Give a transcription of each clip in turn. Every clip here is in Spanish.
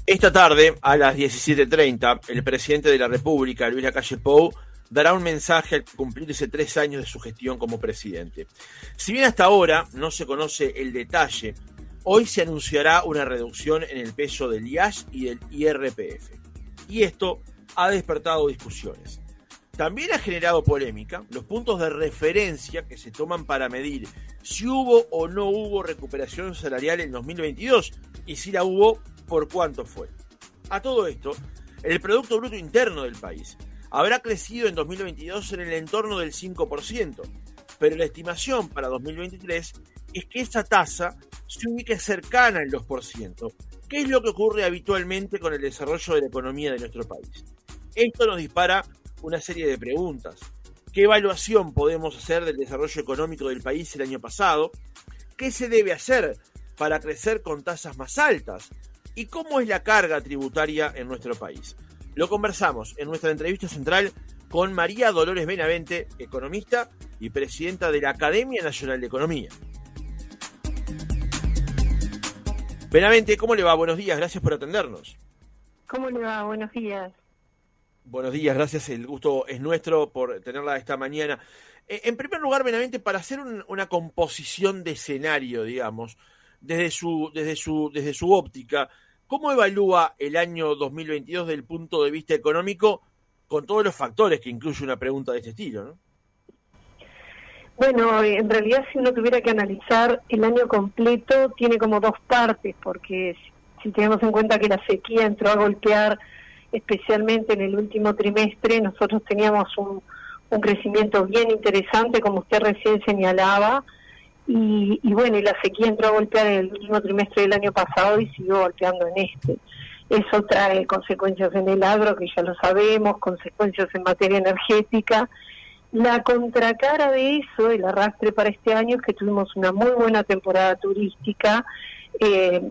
Esta tarde, a las 17:30, el presidente de la República, Luis Lacalle Pou, dará un mensaje al cumplirse 3 años de su gestión como presidente. Si bien hasta ahora no se conoce el detalle, hoy se anunciará una reducción en el peso del IAS y del IRPF. Y esto ha despertado discusiones. También ha generado polémica los puntos de referencia que se toman para medir si hubo o no hubo recuperación salarial en 2022 y si la hubo, por cuánto fue. A todo esto, el Producto Bruto Interno del país habrá crecido en 2022 en el entorno del 5%, pero la estimación para 2023 es que esa tasa se ubique cercana al 2%, que es lo que ocurre habitualmente con el desarrollo de la economía de nuestro país. Esto nos dispara una serie de preguntas. ¿Qué evaluación podemos hacer del desarrollo económico del país el año pasado? ¿Qué se debe hacer para crecer con tasas más altas? ¿Y cómo es la carga tributaria en nuestro país? Lo conversamos en nuestra entrevista central con María Dolores Benavente, economista y presidenta de la Academia Nacional de Economía. Benavente, ¿cómo le va? Buenos días, gracias por atendernos. ¿Cómo le va? Buenos días. Buenos días, gracias, el gusto es nuestro por tenerla esta mañana. En primer lugar, Benavente, para hacer una composición de escenario, digamos, desde su óptica, ¿cómo evalúa el año 2022 desde el punto de vista económico con todos los factores que incluye una pregunta de este estilo, ¿no? Bueno, en realidad si uno tuviera que analizar el año completo, tiene como dos partes, porque si tenemos en cuenta que la sequía entró a golpear especialmente en el último trimestre, nosotros teníamos un crecimiento bien interesante, como usted recién señalaba, y bueno, y la sequía entró a golpear en el último trimestre del año pasado y siguió golpeando en este. Eso trae consecuencias en el agro, que ya lo sabemos, consecuencias en materia energética. La contracara de eso, el arrastre para este año, es que tuvimos una muy buena temporada turística, que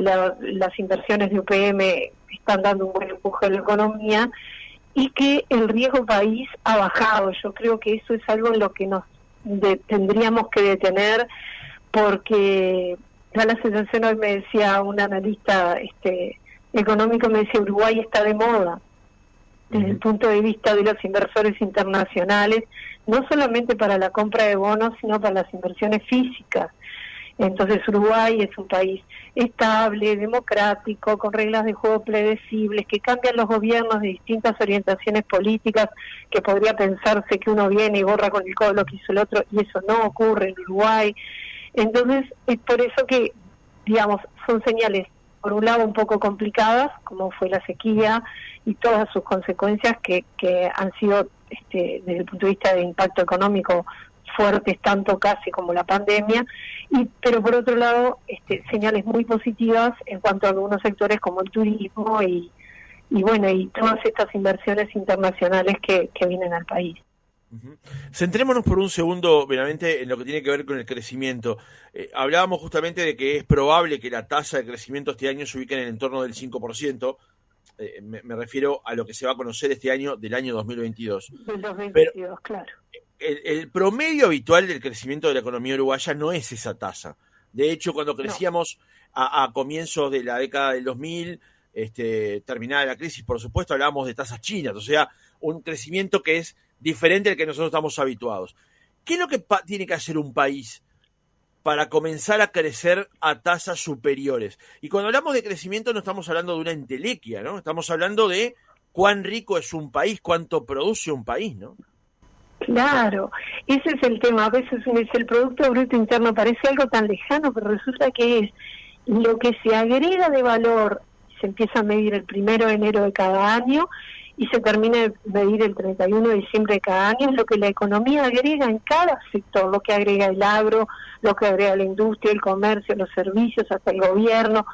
las inversiones de UPM están dando un buen empuje a la economía y que el riesgo país ha bajado. Yo creo que eso es algo en lo que nos tendríamos que detener, porque da la sensación, hoy me decía un analista económico, me decía Uruguay está de moda desde el punto de vista de los inversores internacionales, no solamente para la compra de bonos, sino para las inversiones físicas. Entonces Uruguay es un país estable, democrático, con reglas de juego predecibles, que cambian los gobiernos de distintas orientaciones políticas, que podría pensarse que uno viene y borra con el codo lo que hizo el otro, y eso no ocurre en Uruguay. Entonces es por eso que, digamos, son señales, por un lado un poco complicadas, como fue la sequía y todas sus consecuencias que han sido, desde el punto de vista de impacto económico, fuertes tanto casi como la pandemia, pero por otro lado señales muy positivas en cuanto a algunos sectores como el turismo y bueno, y todas estas inversiones internacionales que vienen al país. Centrémonos por un segundo, veramente, en lo que tiene que ver con el crecimiento. Hablábamos justamente de que es probable que la tasa de crecimiento este año se ubique en el entorno del 5%. Me refiero a lo que se va a conocer este año, del año 2022. Del 2022, claro. El promedio habitual del crecimiento de la economía uruguaya no es esa tasa. De hecho, cuando crecíamos a comienzos de la década del 2000, terminada la crisis, por supuesto, hablábamos de tasas chinas, o sea, un crecimiento que es diferente al que nosotros estamos habituados. ¿Qué es lo que tiene que hacer un país para comenzar a crecer a tasas superiores? Y cuando hablamos de crecimiento no estamos hablando de una entelequia, ¿no? Estamos hablando de cuán rico es un país, cuánto produce un país, ¿no? Claro, ese es el tema. A veces el Producto Bruto Interno parece algo tan lejano, pero resulta que es lo que se agrega de valor. Se empieza a medir el 1 de enero de cada año y se termina de medir el 31 de diciembre de cada año. Es lo que la economía agrega en cada sector, lo que agrega el agro, lo que agrega la industria, el comercio, los servicios, hasta el gobierno.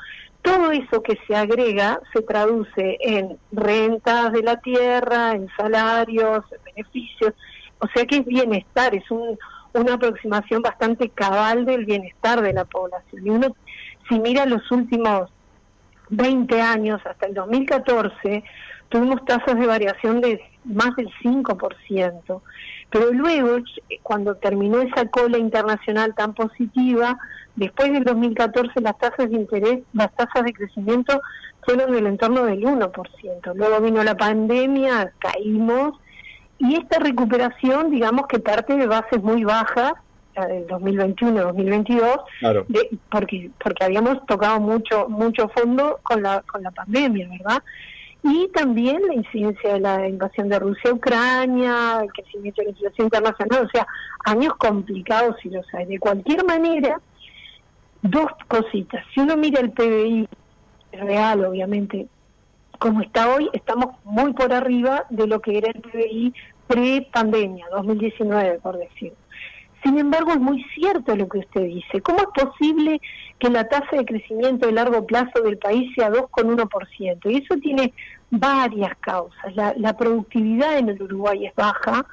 Todo eso que se agrega se traduce en rentas de la tierra, en salarios, en beneficios. O sea que es bienestar, es una aproximación bastante cabal del bienestar de la población. Y uno, si mira los últimos 20 años, hasta el 2014, tuvimos tasas de variación de más del 5%. Pero luego, cuando terminó esa cola internacional tan positiva, después del 2014 las tasas de interés, las tasas de crecimiento fueron del entorno del 1%. Luego vino la pandemia, caímos, y esta recuperación, digamos que parte de bases muy bajas, la del 2021-2022, claro, porque habíamos tocado mucho fondo con la pandemia, ¿verdad? Y también la incidencia de la invasión de Rusia a Ucrania, el crecimiento de la inflación internacional, o sea, años complicados y los hay. De cualquier manera, dos cositas. Si uno mira el PBI real, obviamente, como está hoy, estamos muy por arriba de lo que era el PBI pre-pandemia, 2019, por decir. Sin embargo, es muy cierto lo que usted dice. ¿Cómo es posible que la tasa de crecimiento de largo plazo del país sea 2,1%? Y eso tiene varias causas. La productividad en el Uruguay es baja,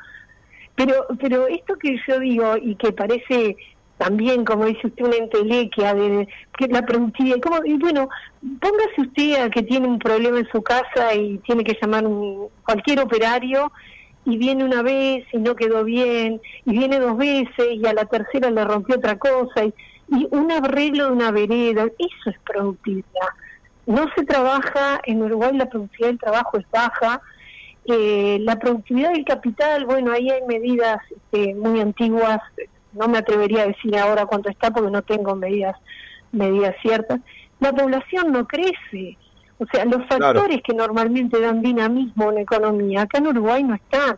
pero esto que yo digo y que parece también, como dice usted, una entelequia de que la productividad, y bueno, póngase usted a que tiene un problema en su casa y tiene que llamar cualquier operario, y viene una vez y no quedó bien, y viene 2 veces y a la tercera le rompió otra cosa, y un arreglo de una vereda, eso es productividad. No se trabaja, en Uruguay la productividad del trabajo es baja, la productividad del capital, bueno, ahí hay medidas muy antiguas, no me atrevería a decir ahora cuánto está porque no tengo medidas ciertas. La población no crece. O sea, los factores que normalmente dan dinamismo a una economía, acá en Uruguay no están.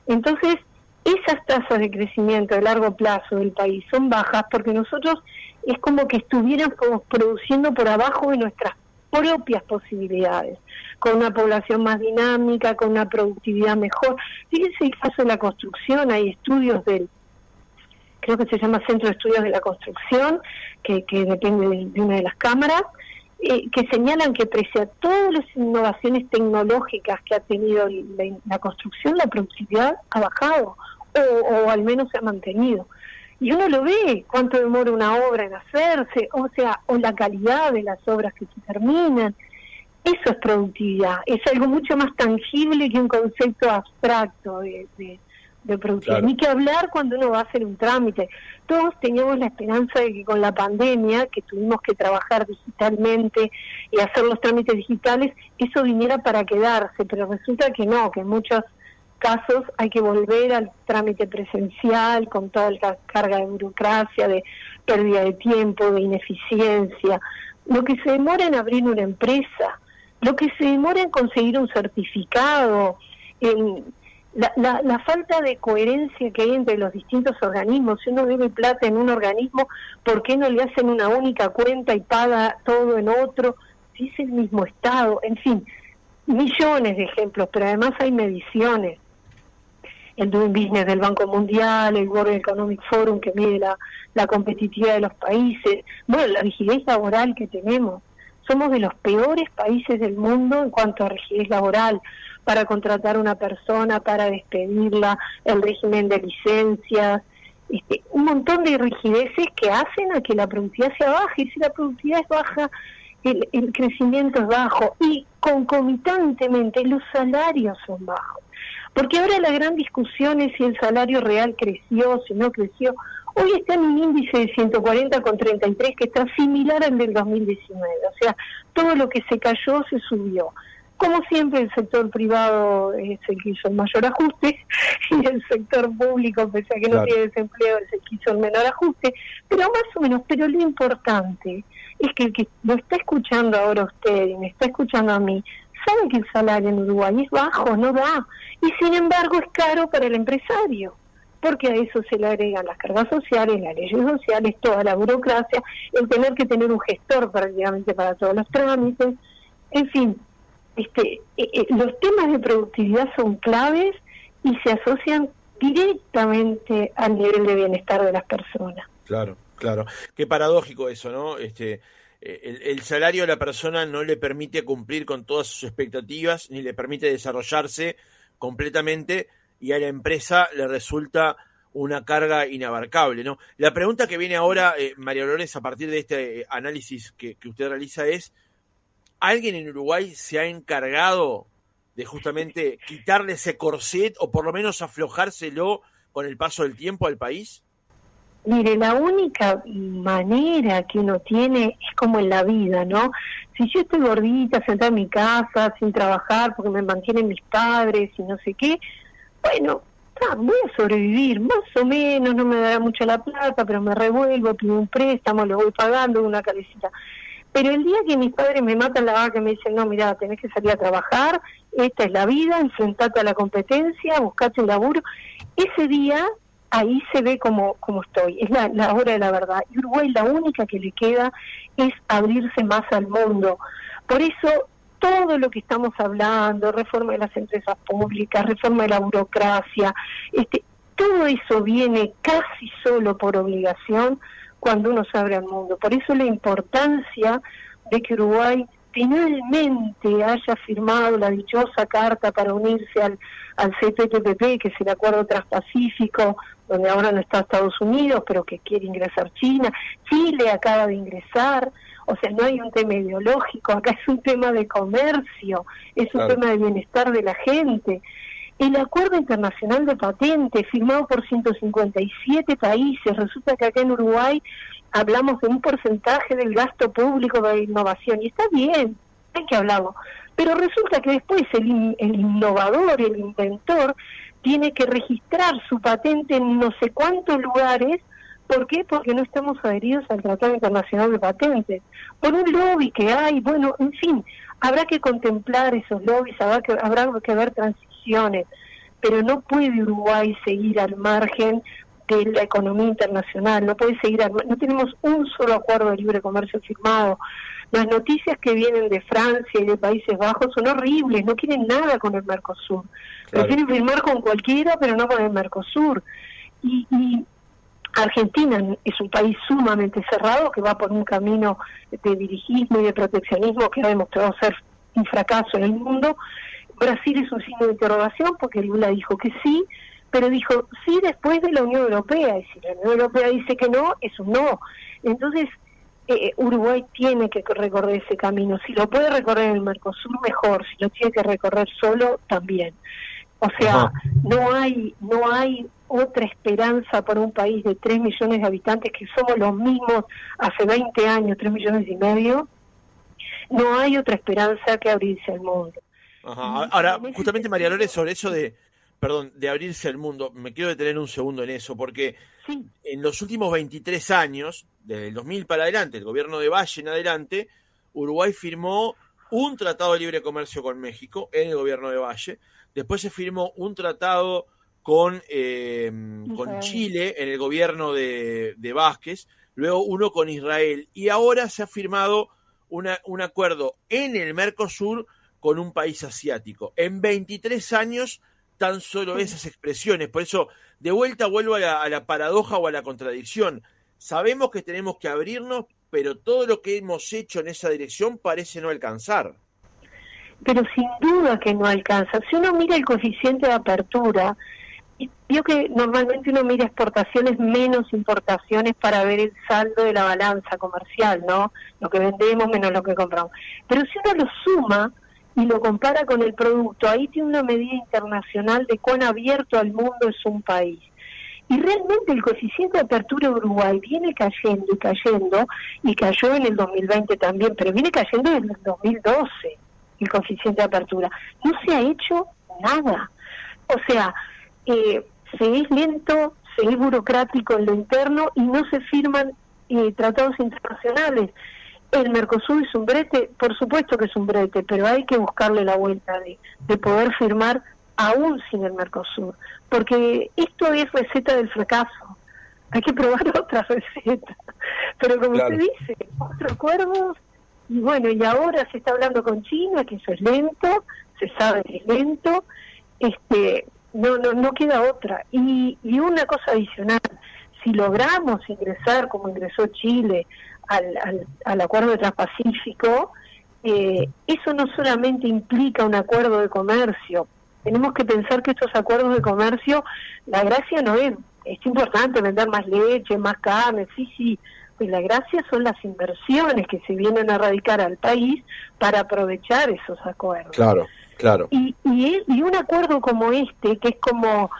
Entonces, esas tasas de crecimiento a largo plazo del país son bajas porque nosotros es como que estuviéramos produciendo por abajo de nuestras propias posibilidades, con una población más dinámica, con una productividad mejor. Fíjense el caso de la construcción, hay estudios creo que se llama Centro de Estudios de la Construcción, que depende de una de las cámaras, que señalan que pese a todas las innovaciones tecnológicas que ha tenido la construcción, la productividad ha bajado o al menos se ha mantenido. Y uno lo ve, cuánto demora una obra en hacerse, o la calidad de las obras que se terminan. Eso es productividad, es algo mucho más tangible que un concepto abstracto de productividad. Claro. Ni que hablar cuando uno va a hacer un trámite. Todos teníamos la esperanza de que con la pandemia, que tuvimos que trabajar digitalmente y hacer los trámites digitales, eso viniera para quedarse, pero resulta que no, que en muchos casos hay que volver al trámite presencial con toda la carga de burocracia, de pérdida de tiempo, de ineficiencia. Lo que se demora en abrir una empresa, lo que se demora en conseguir un certificado, la falta de coherencia que hay entre los distintos organismos. Si uno debe plata en un organismo, ¿por qué no le hacen una única cuenta y paga todo en otro? Si es el mismo Estado, en fin, millones de ejemplos, pero además hay mediciones. El Doing Business del Banco Mundial, el World Economic Forum que mide la competitividad de los países, bueno, la rigidez laboral que tenemos. Somos de los peores países del mundo en cuanto a rigidez laboral, para contratar a una persona, para despedirla, el régimen de licencias, un montón de rigideces que hacen a que la productividad sea baja, y si la productividad es baja, el crecimiento es bajo, y concomitantemente los salarios son bajos. Porque ahora la gran discusión es si el salario real creció, si no creció. Hoy está en un índice de 140,33 que está similar al del 2019. O sea, todo lo que se cayó se subió. Como siempre, el sector privado es el que hizo el mayor ajuste y el sector público, pese a que no tiene desempleo, es el que hizo el menor ajuste. Pero más o menos, pero lo importante es que el que lo está escuchando ahora usted y me está escuchando a mí, sabe que el salario en Uruguay es bajo, no da, y sin embargo es caro para el empresario, porque a eso se le agregan las cargas sociales, las leyes sociales, toda la burocracia, el tener que tener un gestor prácticamente para todos los trámites, en fin, los temas de productividad son claves y se asocian directamente al nivel de bienestar de las personas. Claro, claro. Qué paradójico eso, ¿no? El salario a la persona no le permite cumplir con todas sus expectativas, ni le permite desarrollarse completamente, y a la empresa le resulta una carga inabarcable, ¿no? La pregunta que viene ahora, María Dolores, a partir de este análisis que usted realiza es, ¿alguien en Uruguay se ha encargado de justamente quitarle ese corset o por lo menos aflojárselo con el paso del tiempo al país? Mire, la única manera que uno tiene es como en la vida, ¿no? Si yo estoy gordita, sentada en mi casa, sin trabajar, porque me mantienen mis padres y no sé qué, bueno, voy a sobrevivir, más o menos, no me dará mucho la plata, pero me revuelvo, pido un préstamo, lo voy pagando, una calecita. Pero el día que mis padres me matan la vaca y me dicen, no, mira, tenés que salir a trabajar, esta es la vida, enfrentate a la competencia, buscate un laburo, ese día ahí se ve como estoy, es la hora de la verdad. Y Uruguay la única que le queda es abrirse más al mundo. Por eso todo lo que estamos hablando, reforma de las empresas públicas, reforma de la burocracia, todo eso viene casi solo por obligación cuando uno se abre al mundo. Por eso la importancia de que Uruguay finalmente haya firmado la dichosa carta para unirse al CPTPP, que es el Acuerdo Transpacífico, donde ahora no está Estados Unidos, pero que quiere ingresar China. Chile acaba de ingresar, o sea, no hay un tema ideológico, acá es un tema de comercio, es un tema de bienestar de la gente. El Acuerdo Internacional de Patentes, firmado por 157 países, resulta que acá en Uruguay hablamos de un porcentaje del gasto público de innovación, y está bien, hay que hablarlo, pero resulta que después el innovador, el inventor, tiene que registrar su patente en no sé cuántos lugares. ¿Por qué? Porque no estamos adheridos al Tratado Internacional de Patentes, por un lobby que hay. Bueno, en fin, habrá que contemplar esos lobbies, habrá que ver transiciones, pero no puede Uruguay seguir al margen de la economía internacional, no tenemos un solo acuerdo de libre comercio firmado. Las noticias que vienen de Francia y de Países Bajos son horribles, no quieren nada con el Mercosur. Prefieren firmar con cualquiera, pero no con el Mercosur. Y Argentina es un país sumamente cerrado que va por un camino de dirigismo y de proteccionismo que ha demostrado ser un fracaso en el mundo. Brasil es un signo de interrogación porque Lula dijo que sí, pero dijo sí después de la Unión Europea, y si la Unión Europea dice que no, es un no. Entonces Uruguay tiene que recorrer ese camino. Si lo puede recorrer en el Mercosur, mejor. Si lo tiene que recorrer solo, también. O sea, no hay otra esperanza para un país de 3 millones de habitantes, que somos los mismos hace 20 años, 3 millones y medio. No hay otra esperanza que abrirse al mundo. Ahora, justamente, María Lore, sobre eso de abrirse al mundo, me quiero detener un segundo en eso, porque en los últimos 23 años, desde el 2000 para adelante, el gobierno de Valle en adelante, Uruguay firmó un tratado de libre comercio con México en el gobierno de Valle. Después se firmó un tratado con Chile en el gobierno de Vázquez, luego uno con Israel, y ahora se ha firmado un acuerdo en el Mercosur con un país asiático. En 23 años, tan solo esas expresiones. Por eso, de vuelta vuelvo a la paradoja o a la contradicción. Sabemos que tenemos que abrirnos, pero todo lo que hemos hecho en esa dirección parece no alcanzar. Pero sin duda que no alcanza. Si uno mira el coeficiente de apertura, vio que normalmente uno mira exportaciones menos importaciones para ver el saldo de la balanza comercial, ¿no? Lo que vendemos menos lo que compramos. Pero si uno lo suma y lo compara con el producto, ahí tiene una medida internacional de cuán abierto al mundo es un país. Y realmente el coeficiente de apertura de Uruguay viene cayendo y cayendo, y cayó en el 2020 también, pero viene cayendo desde el 2012. El coeficiente de apertura. No se ha hecho nada. O sea, se es lento, se es burocrático en lo interno y no se firman tratados internacionales. El Mercosur es un brete, por supuesto que es un brete, pero hay que buscarle la vuelta de poder firmar aún sin el Mercosur, porque esto es receta del fracaso. Hay que probar otra receta. Pero como usted dice, otros acuerdos. Y bueno, y ahora se está hablando con China, que eso es lento, se sabe que es lento, no queda otra. Y una cosa adicional, si logramos ingresar, como ingresó Chile, al Acuerdo de Transpacífico, eso no solamente implica un acuerdo de comercio. Tenemos que pensar que estos acuerdos de comercio, la gracia no es importante vender más leche, más carne, sí, pues la gracia son las inversiones que se vienen a radicar al país para aprovechar esos acuerdos. Claro. Claro. Y un acuerdo como este, que es como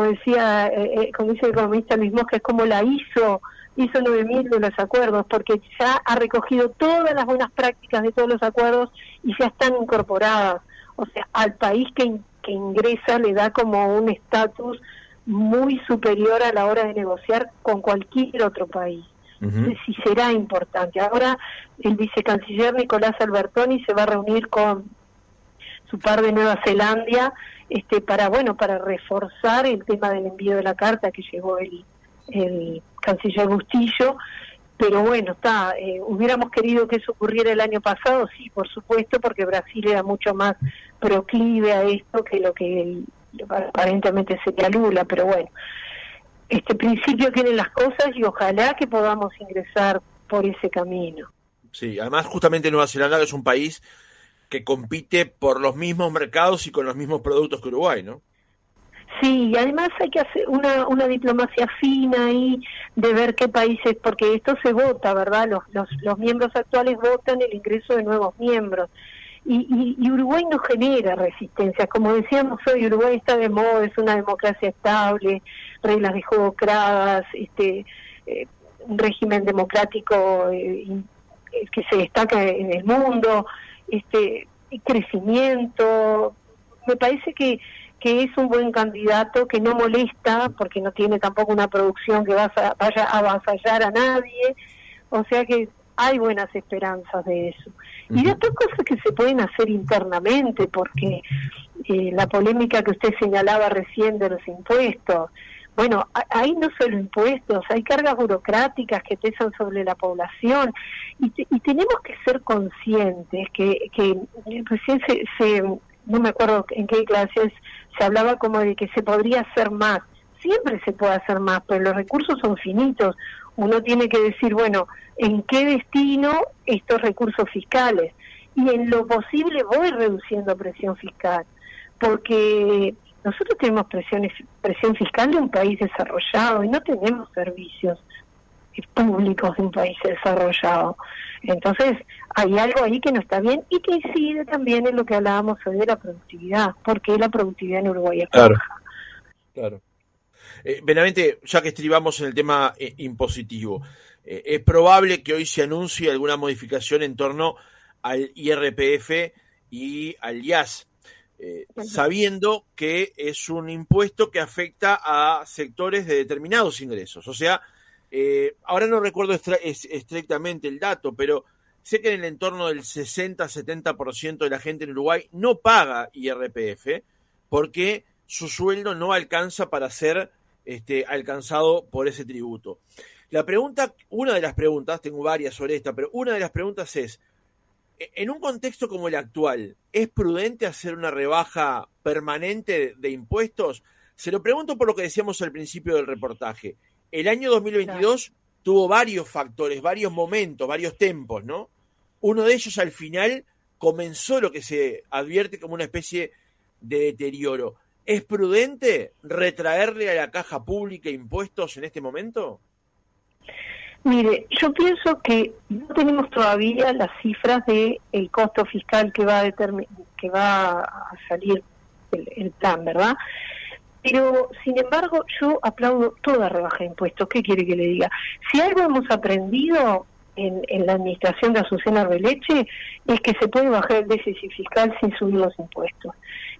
decía, como dice el economista Luis Mosca, es como la ISO 9000 de los acuerdos, porque ya ha recogido todas las buenas prácticas de todos los acuerdos y ya están incorporadas. O sea, al país que ingresa le da como un estatus muy superior a la hora de negociar con cualquier otro país. Sí será importante. Ahora el vicecanciller Nicolás Albertoni se va a reunir con su par de Nueva Zelanda para reforzar el tema del envío de la carta que llevó el canciller Bustillo. Pero bueno, hubiéramos querido que eso ocurriera el año pasado, sí, por supuesto, porque Brasil era mucho más proclive a esto que lo que aparentemente sería Lula, pero bueno, principio tienen las cosas y ojalá que podamos ingresar por ese camino. Sí, además justamente Nueva Zelanda es un país que compite por los mismos mercados y con los mismos productos que Uruguay, ¿no? Sí, y además hay que hacer una diplomacia fina ahí de ver qué países, porque esto se vota, ¿verdad? Los miembros actuales votan el ingreso de nuevos miembros. Y Uruguay no genera resistencia. Como decíamos hoy, Uruguay está de moda, es una democracia estable, reglas de juego claras, un régimen democrático que se destaca en el mundo, crecimiento. Me parece que es un buen candidato, que no molesta, porque no tiene tampoco una producción que vaya a avasallar a nadie, o sea que hay buenas esperanzas de eso. Y después cosas que se pueden hacer internamente, porque la polémica que usted señalaba recién de los impuestos, bueno, hay no solo impuestos, hay cargas burocráticas que pesan sobre la población, y tenemos que ser conscientes que recién no me acuerdo en qué clases se hablaba como de que se podría hacer más. Siempre se puede hacer más, pero los recursos son finitos. Uno tiene que decir, bueno, ¿en qué destino estos recursos fiscales? Y en lo posible voy reduciendo presión fiscal, porque nosotros tenemos presión fiscal de un país desarrollado y no tenemos servicios públicos de un país desarrollado. Entonces hay algo ahí que no está bien y que incide también en lo que hablábamos hoy de la productividad, porque la productividad en Uruguay es baja. Claro. Benavente, ya que estribamos en el tema impositivo, ¿es probable que hoy se anuncie alguna modificación en torno al IRPF y al IAS? Sabiendo que es un impuesto que afecta a sectores de determinados ingresos. O sea, ahora no recuerdo estrictamente el dato, pero sé que en el entorno del 60-70% de la gente en Uruguay no paga IRPF porque su sueldo no alcanza para ser alcanzado por ese tributo. Una de las preguntas, tengo varias sobre esta, pero una de las preguntas es, en un contexto como el actual, ¿es prudente hacer una rebaja permanente de impuestos? Se lo pregunto por lo que decíamos al principio del reportaje. El año 2022 tuvo varios factores, varios momentos, varios tempos, ¿no? Uno de ellos al final comenzó lo que se advierte como una especie de deterioro. ¿Es prudente retraerle a la caja pública impuestos en este momento? Mire, yo pienso que no tenemos todavía las cifras de el costo fiscal que va a salir el plan, ¿verdad? Pero, sin embargo, yo aplaudo toda rebaja de impuestos. ¿Qué quiere que le diga? Si algo hemos aprendido en la administración de Azucena Arbeleche es que se puede bajar el déficit fiscal sin subir los impuestos.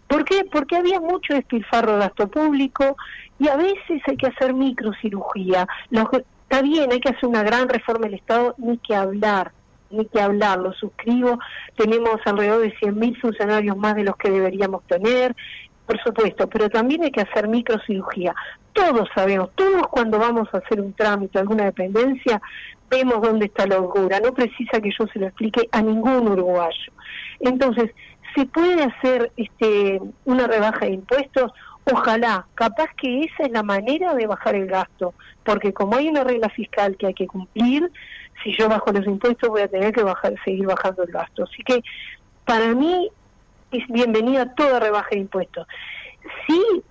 ¿Por qué? Porque había mucho despilfarro de gasto público y a veces hay que hacer microcirugía. Está bien, hay que hacer una gran reforma del Estado, ni que hablar, lo suscribo. Tenemos alrededor de 100.000 funcionarios más de los que deberíamos tener, por supuesto, pero también hay que hacer microcirugía. Todos sabemos, todos cuando vamos a hacer un trámite, alguna dependencia, vemos dónde está la holgura. No precisa que yo se lo explique a ningún uruguayo. Entonces, ¿se puede hacer una rebaja de impuestos? Ojalá, capaz que esa es la manera de bajar el gasto, porque como hay una regla fiscal que hay que cumplir, si yo bajo los impuestos voy a tener que seguir bajando el gasto. Así que para mí es bienvenida toda rebaja de impuestos. Si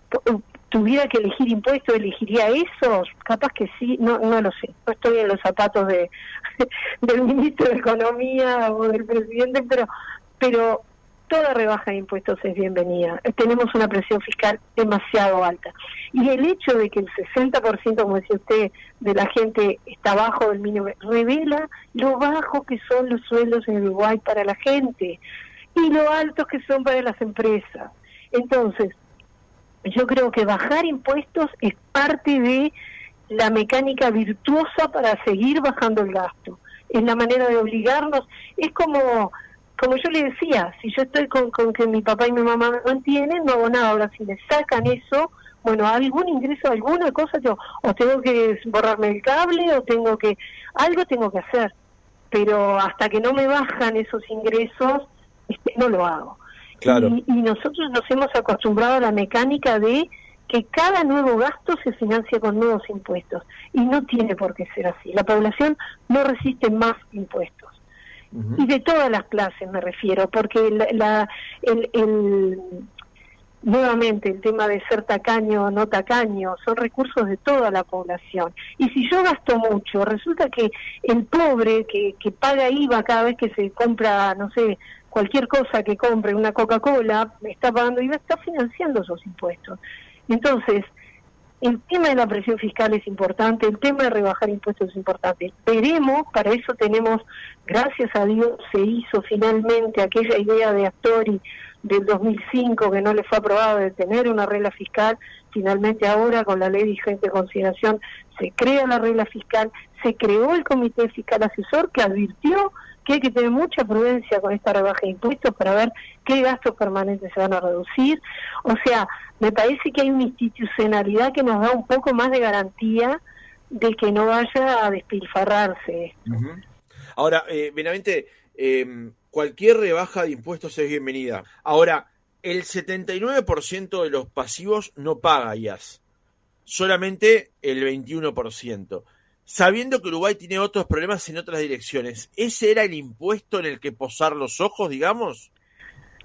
tuviera que elegir impuestos, elegiría esos, capaz que sí, no lo sé, no estoy en los zapatos del ministro de Economía o del presidente, pero toda rebaja de impuestos es bienvenida. Tenemos una presión fiscal demasiado alta. Y el hecho de que el 60%, como decía usted, de la gente está bajo del mínimo, revela lo bajo que son los sueldos en Uruguay para la gente y lo altos que son para las empresas. Entonces, yo creo que bajar impuestos es parte de la mecánica virtuosa para seguir bajando el gasto. Es la manera de obligarnos. Es como yo le decía, si yo estoy con que mi papá y mi mamá me mantienen, no hago nada. Ahora, si me sacan eso, bueno, algún ingreso, alguna cosa, o tengo que borrarme el cable, algo tengo que hacer. Pero hasta que no me bajan esos ingresos, no lo hago. Claro. Y nosotros nos hemos acostumbrado a la mecánica de que cada nuevo gasto se financia con nuevos impuestos. Y no tiene por qué ser así. La población no resiste más impuestos. Uh-huh. Y de todas las clases me refiero, porque nuevamente el tema de ser tacaño o no tacaño son recursos de toda la población. Y si yo gasto mucho, resulta que el pobre que paga IVA cada vez que se compra, no sé, cualquier cosa que compre, una Coca-Cola, está pagando IVA, está financiando esos impuestos. Entonces, el tema de la presión fiscal es importante, el tema de rebajar impuestos es importante. Veremos, para eso tenemos, gracias a Dios, se hizo finalmente aquella idea de Astori del 2005 que no le fue aprobado de tener una regla fiscal. Finalmente ahora, con la ley vigente de consideración, se crea la regla fiscal, se creó el Comité Fiscal Asesor que advirtió que hay que tener mucha prudencia con esta rebaja de impuestos para ver qué gastos permanentes se van a reducir. O sea, me parece que hay una institucionalidad que nos da un poco más de garantía de que no vaya a despilfarrarse esto. Uh-huh. Ahora, Benavente, cualquier rebaja de impuestos es bienvenida. Ahora, el 79% de los pasivos no paga IAS, solamente el 21%. Sabiendo que Uruguay tiene otros problemas en otras direcciones, ¿ese era el impuesto en el que posar los ojos, digamos?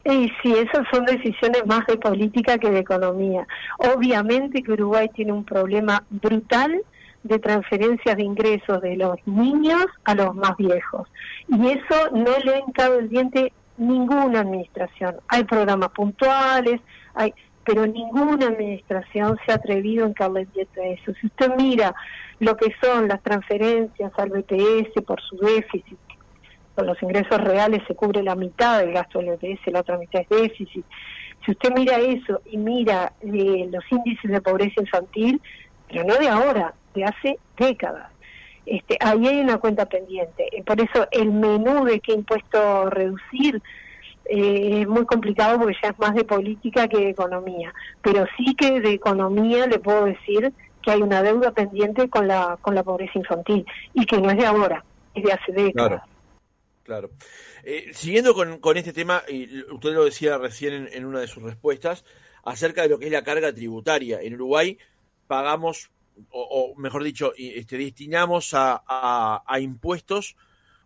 Sí, esas son decisiones más de política que de economía. Obviamente que Uruguay tiene un problema brutal de transferencias de ingresos de los niños a los más viejos. Y eso no le ha hincado el diente ninguna administración. Hay programas puntuales, pero ninguna administración se ha atrevido a hincarle el diente a eso. Si usted mira lo que son las transferencias al BPS por su déficit, con los ingresos reales se cubre la mitad del gasto del BPS, la otra mitad es déficit. Si usted mira eso y mira los índices de pobreza infantil, pero no de ahora, de hace décadas, ahí hay una cuenta pendiente. Por eso el menú de qué impuesto reducir es muy complicado porque ya es más de política que de economía. Pero sí que de economía le puedo decir que hay una deuda pendiente con la pobreza infantil y que no es de ahora, es de hace décadas. Claro. Siguiendo con este tema, y usted lo decía recién en una de sus respuestas, acerca de lo que es la carga tributaria. En Uruguay pagamos, o mejor dicho, destinamos a impuestos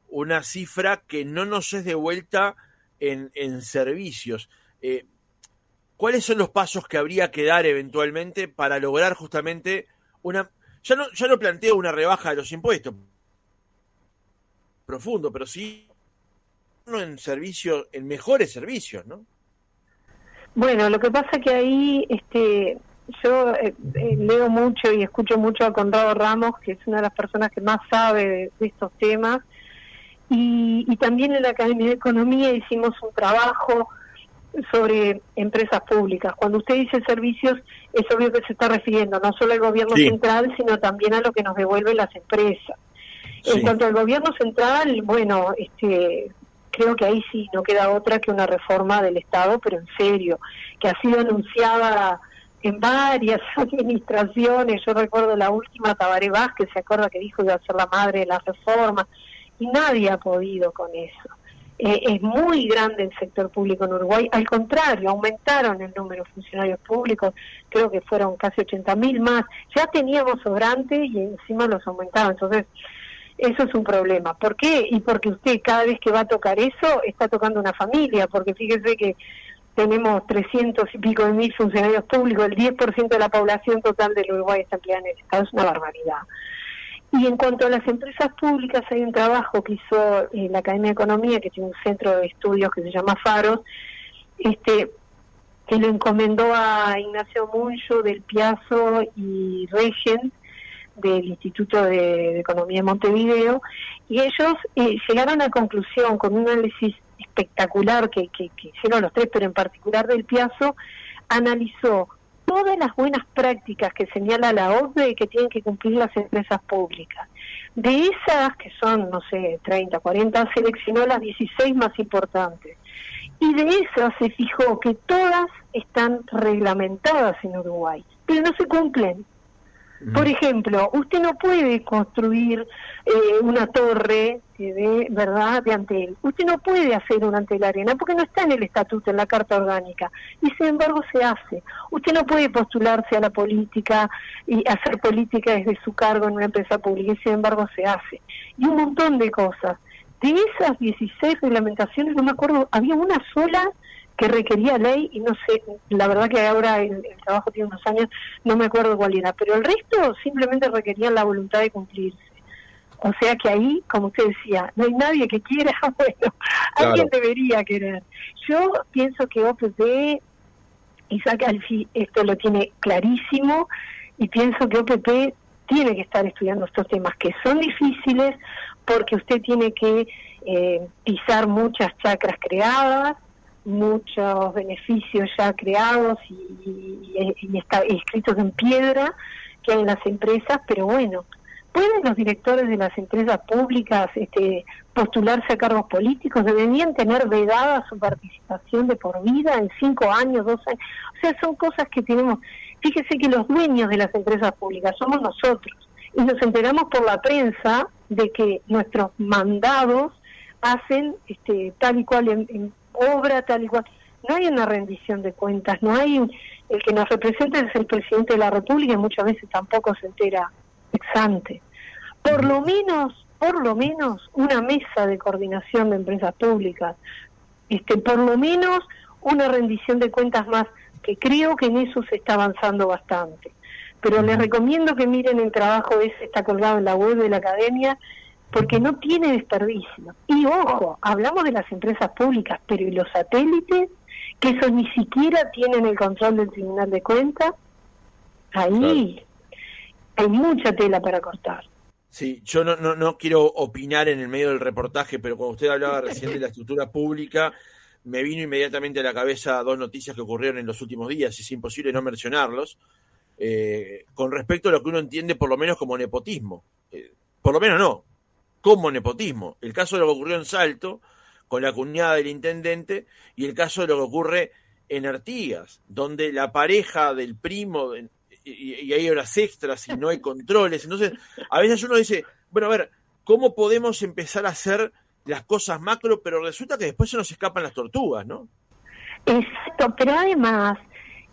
una cifra que no nos es devuelta en servicios. ¿Cuáles son los pasos que habría que dar eventualmente para lograr justamente ya no planteo una rebaja de los impuestos profundo, pero sí en servicios, en mejores servicios, ¿no? Bueno, lo que pasa que ahí yo leo mucho y escucho mucho a Conrado Ramos, que es una de las personas que más sabe de estos temas, y también en la Academia de Economía hicimos un trabajo sobre empresas públicas. Cuando usted dice servicios, es obvio que se está refiriendo no solo al gobierno central, sino también a lo que nos devuelven las empresas. En cuanto al gobierno central, bueno, creo que ahí sí no queda otra que una reforma del Estado, pero en serio, que ha sido anunciada en varias administraciones. Yo recuerdo la última, Tabaré Vázquez, se acuerda que dijo que iba a ser la madre de la reforma, y nadie ha podido con eso. Es muy grande el sector público en Uruguay, al contrario, aumentaron el número de funcionarios públicos, creo que fueron casi 80.000 más, ya teníamos sobrante y encima los aumentaron, entonces eso es un problema. ¿Por qué? Y porque usted cada vez que va a tocar eso, está tocando una familia, porque fíjese que tenemos 300 y pico de mil funcionarios públicos, el 10% de la población total del Uruguay está empleada en el Estado, es una barbaridad. Y en cuanto a las empresas públicas, hay un trabajo que hizo la Academia de Economía, que tiene un centro de estudios que se llama Faros, que lo encomendó a Ignacio Muncho del Piazzo y Regent del Instituto de Economía de Montevideo, y ellos llegaron a la conclusión con un análisis espectacular que hicieron los tres, pero en particular del Piazzo, analizó todas las buenas prácticas que señala la OCDE que tienen que cumplir las empresas públicas. De esas, que son, no sé, 30, 40, seleccionó las 16 más importantes. Y de esas se fijó que todas están reglamentadas en Uruguay, pero no se cumplen. Por ejemplo, usted no puede construir una torre de Antel. Usted no puede hacer una Antel Arena porque no está en el estatuto, en la Carta Orgánica. Y sin embargo se hace. Usted no puede postularse a la política y hacer política desde su cargo en una empresa pública. Y sin embargo se hace. Y un montón de cosas. De esas 16 reglamentaciones, no me acuerdo, había una sola que requería ley, y no sé, la verdad que ahora el trabajo tiene unos años, no me acuerdo cuál era, pero el resto simplemente requerían la voluntad de cumplirse. O sea que ahí, como usted decía, no hay nadie que quiera, bueno, claro, alguien debería querer. Yo pienso que OPP, Isaac Alfi, esto lo tiene clarísimo, y pienso que OPP tiene que estar estudiando estos temas que son difíciles, porque usted tiene que pisar muchas chacras creadas, muchos beneficios ya creados y escritos en piedra que hay en las empresas, pero bueno, ¿pueden los directores de las empresas públicas postularse a cargos políticos? ¿Deberían tener vedada su participación de por vida en 5 años, 2 años? O sea, son cosas que tenemos. Fíjese que los dueños de las empresas públicas somos nosotros, y nos enteramos por la prensa de que nuestros mandados hacen tal y cual en obra, tal y cual. No hay una rendición de cuentas, no hay el que nos representa es el presidente de la República, y muchas veces tampoco se entera ex ante. Por lo menos una mesa de coordinación de empresas públicas, por lo menos una rendición de cuentas más, que creo que en eso se está avanzando bastante. Pero les recomiendo que miren el trabajo ese, está colgado en la web de la academia, porque no tiene desperdicio. Y ojo, hablamos de las empresas públicas, pero ¿y los satélites? Que esos ni siquiera tienen el control del Tribunal de Cuentas. Ahí hay mucha tela para cortar. Sí, yo no quiero opinar en el medio del reportaje, pero cuando usted hablaba recién de la estructura pública, me vino inmediatamente a la cabeza 2 noticias que ocurrieron en los últimos días, y es imposible no mencionarlos, con respecto a lo que uno entiende por lo menos como nepotismo. Por lo menos no, como nepotismo. El caso de lo que ocurrió en Salto, con la cuñada del intendente, y el caso de lo que ocurre en Artigas, donde la pareja del primo, y hay horas extras y no hay controles. Entonces, a veces uno dice, bueno, a ver, ¿cómo podemos empezar a hacer las cosas macro? Pero resulta que después se nos escapan las tortugas, ¿no? Exacto, pero además,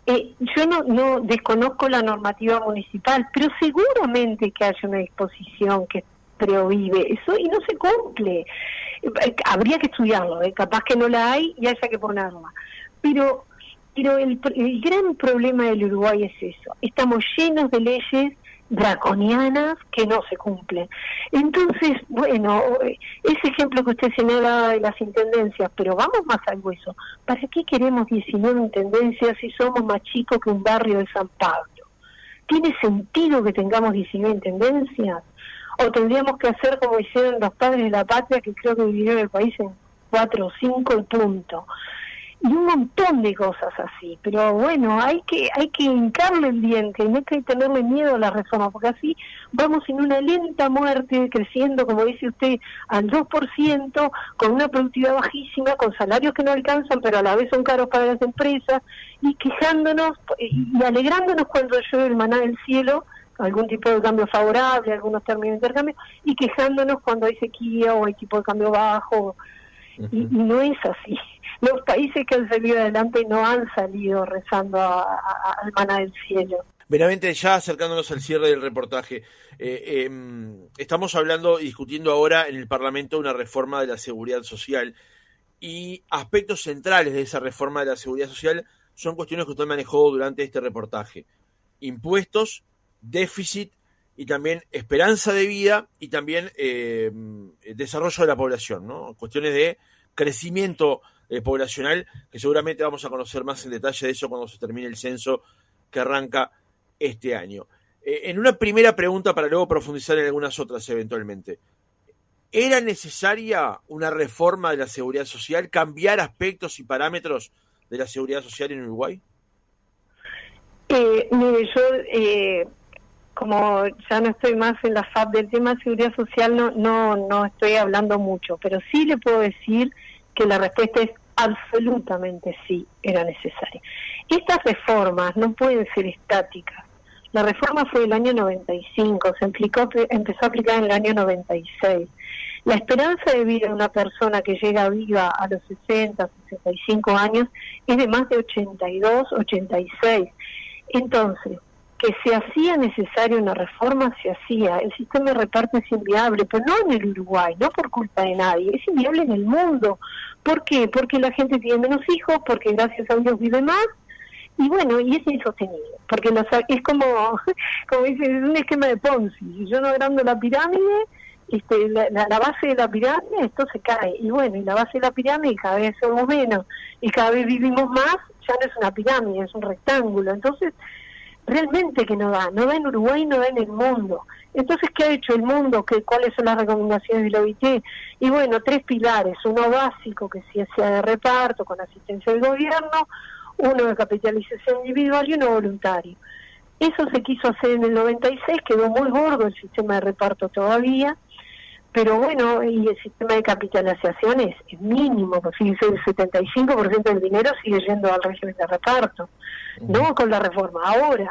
yo no desconozco la normativa municipal, pero seguramente que haya una disposición que prohíbe eso y no se cumple. Habría que estudiarlo, capaz que no la hay y haya que ponerla. Pero el gran problema del Uruguay es eso. Estamos llenos de leyes draconianas que no se cumplen. Entonces, bueno, ese ejemplo que usted señalaba de las intendencias, pero vamos más al hueso. ¿Para qué queremos 19 intendencias si somos más chicos que un barrio de San Pablo? ¿Tiene sentido que tengamos 19 intendencias? ¿O tendríamos que hacer como hicieron los padres de la patria, que creo que dividieron el país en 4 o 5 y punto? Y un montón de cosas así, pero bueno, hay que hincarle el diente, no hay que tenerle miedo a la reforma, porque así vamos en una lenta muerte, creciendo, como dice usted, al 2%, con una productividad bajísima, con salarios que no alcanzan, pero a la vez son caros para las empresas, y quejándonos y alegrándonos cuando llueve el maná del cielo, algún tipo de cambio favorable, algunos términos de intercambio, y quejándonos cuando hay sequía o hay tipo de cambio bajo, y no es así. Los países que han salido adelante no han salido rezando al maná del cielo. Veramente, ya acercándonos al cierre del reportaje, estamos hablando y discutiendo ahora en el Parlamento una reforma de la seguridad social, y aspectos centrales de esa reforma de la seguridad social son cuestiones que usted manejó durante este reportaje: impuestos, déficit y también esperanza de vida, y también desarrollo de la población, ¿no? Cuestiones de crecimiento poblacional, que seguramente vamos a conocer más en detalle de eso cuando se termine el censo que arranca este año. En una primera pregunta, para luego profundizar en algunas otras eventualmente, ¿era necesaria una reforma de la seguridad social, cambiar aspectos y parámetros de la seguridad social en Uruguay? Mire, yo como ya no estoy más en la FAP del tema de seguridad social, no estoy hablando mucho, pero sí le puedo decir que la respuesta es absolutamente sí, era necesaria. Estas reformas no pueden ser estáticas. La reforma fue el año 95, empezó a aplicar en el año 96. La esperanza de vida de una persona que llega viva a los 60, 65 años es de más de 82, 86. Entonces, que se hacía necesaria una reforma, se hacía. El sistema de reparto es inviable, pero no en el Uruguay, no por culpa de nadie, es inviable en el mundo. ¿Por qué? Porque la gente tiene menos hijos, porque gracias a Dios vive más, y bueno, y es insostenible, porque es como dicen, es un esquema de Ponzi. Si yo no agrando la pirámide, la base de la pirámide, esto se cae, y bueno, y la base de la pirámide cada vez somos menos, y cada vez vivimos más, ya no es una pirámide, es un rectángulo. Entonces, realmente que no da en Uruguay, no da en el mundo. Entonces, ¿qué ha hecho el mundo? ¿Cuáles son las recomendaciones de la OIT? Y bueno, 3 pilares, uno básico, que sea de reparto, con asistencia del gobierno, uno de capitalización individual y uno voluntario. Eso se quiso hacer en el 96, quedó muy gordo el sistema de reparto todavía, pero bueno, y el sistema de capitalización es mínimo, pues fíjense, el 75% del dinero sigue yendo al régimen de reparto, no con la reforma, ahora,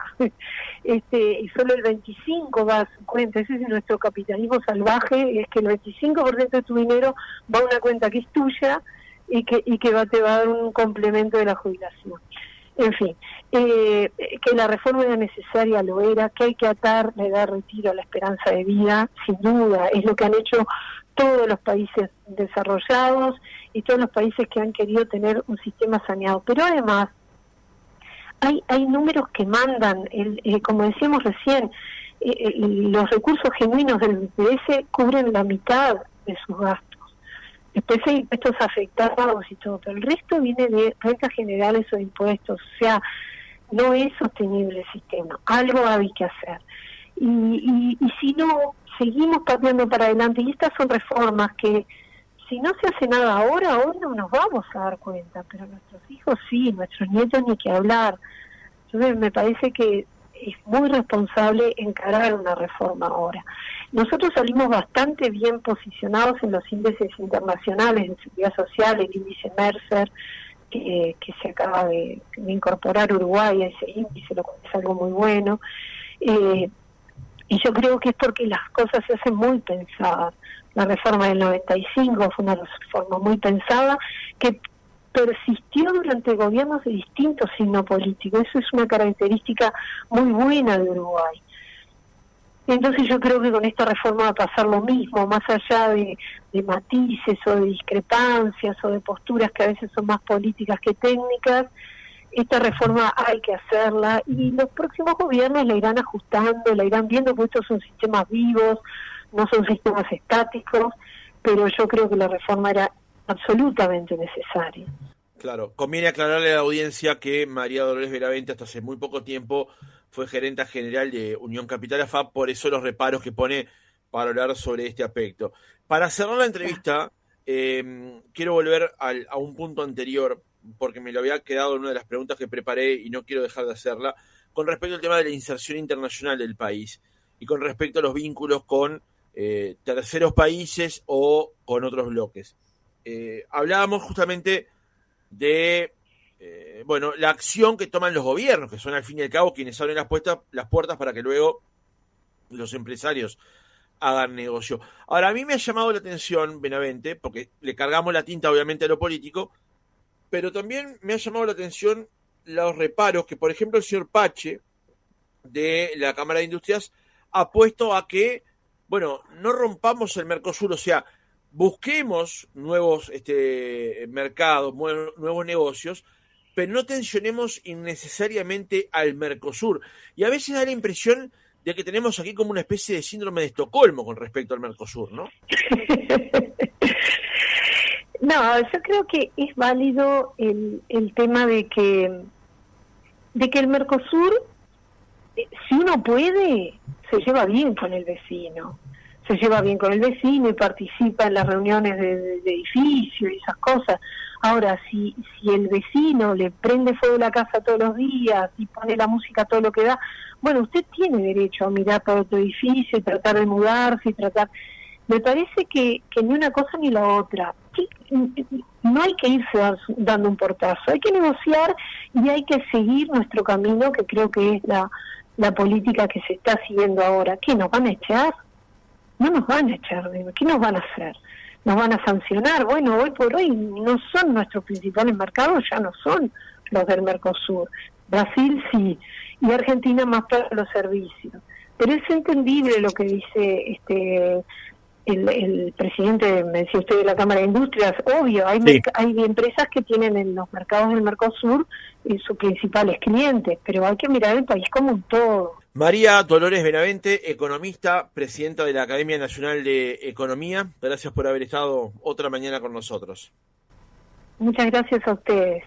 y solo el 25% va a su cuenta. Ese es nuestro capitalismo salvaje, es que el 25% de tu dinero va a una cuenta que es tuya y que te va a dar un complemento de la jubilación. En fin, que la reforma era necesaria, lo era, que hay que atar la edad de retiro a la esperanza de vida, sin duda, es lo que han hecho todos los países desarrollados y todos los países que han querido tener un sistema saneado. Pero además, hay números que mandan, como decíamos recién, los recursos genuinos del BPS cubren la mitad de sus gastos. Después hay impuestos afectados y todo, pero el resto viene de rentas generales o de impuestos. O sea, no es sostenible el sistema. Algo hay que hacer. Y si no, seguimos pateando para adelante. Y estas son reformas que, si no se hace nada ahora, hoy no nos vamos a dar cuenta. Pero nuestros hijos sí, nuestros nietos ni que hablar. Entonces me parece que es muy responsable encarar una reforma ahora. Nosotros salimos bastante bien posicionados en los índices internacionales de seguridad social, el índice Mercer, que se acaba de incorporar Uruguay a ese índice, lo cual es algo muy bueno. Y yo creo que es porque las cosas se hacen muy pensadas. La reforma del 95 fue una reforma muy pensada, que persistió durante gobiernos de distintos signos políticos. Eso es una característica muy buena de Uruguay. Entonces yo creo que con esta reforma va a pasar lo mismo, más allá de matices o de discrepancias o de posturas que a veces son más políticas que técnicas. Esta reforma hay que hacerla y los próximos gobiernos la irán ajustando, la irán viendo, porque estos son sistemas vivos, no son sistemas estáticos, pero yo creo que la reforma era absolutamente necesaria. Claro, conviene aclararle a la audiencia que María Dolores Veravente hasta hace muy poco tiempo fue gerenta general de Unión Capital AFAP, por eso los reparos que pone para hablar sobre este aspecto. Para cerrar la entrevista, quiero volver a un punto anterior, porque me lo había quedado en una de las preguntas que preparé y no quiero dejar de hacerla, con respecto al tema de la inserción internacional del país y con respecto a los vínculos con terceros países o con otros bloques. Hablábamos justamente de la acción que toman los gobiernos, que son al fin y al cabo quienes abren las puertas para que luego los empresarios hagan negocio. Ahora, a mí me ha llamado la atención, Benavente, porque le cargamos la tinta obviamente a lo político, pero también me ha llamado la atención los reparos que, por ejemplo, el señor Pache de la Cámara de Industrias ha puesto a que, no rompamos el Mercosur, o sea, busquemos nuevos mercados, nuevos negocios, pero no tensionemos innecesariamente al Mercosur. Y a veces da la impresión de que tenemos aquí como una especie de síndrome de Estocolmo con respecto al Mercosur, ¿no? No, yo creo que es válido el tema de que el Mercosur, si uno puede, se lleva bien con el vecino. Se lleva bien con el vecino y participa en las reuniones de edificio y esas cosas. Ahora, si el vecino le prende fuego la casa todos los días y pone la música todo lo que da, bueno, usted tiene derecho a mirar para otro edificio y tratar de mudarse y tratar... Me parece que ni una cosa ni la otra. No hay que irse dando un portazo, hay que negociar y hay que seguir nuestro camino, que creo que es la política que se está siguiendo ahora. ¿Qué, nos van a echar? No nos van a echar, ¿qué nos van a hacer? ¿Nos van a sancionar? Bueno, hoy por hoy no son nuestros principales mercados, ya no son los del Mercosur. Brasil sí, y Argentina más para los servicios. Pero es entendible lo que dice el presidente, me decía usted, de la Cámara de Industrias. Obvio, hay empresas que tienen en los mercados del Mercosur sus principales clientes, pero hay que mirar el país como un todo. María Dolores Benavente, economista, presidenta de la Academia Nacional de Economía, gracias por haber estado otra mañana con nosotros. Muchas gracias a ustedes.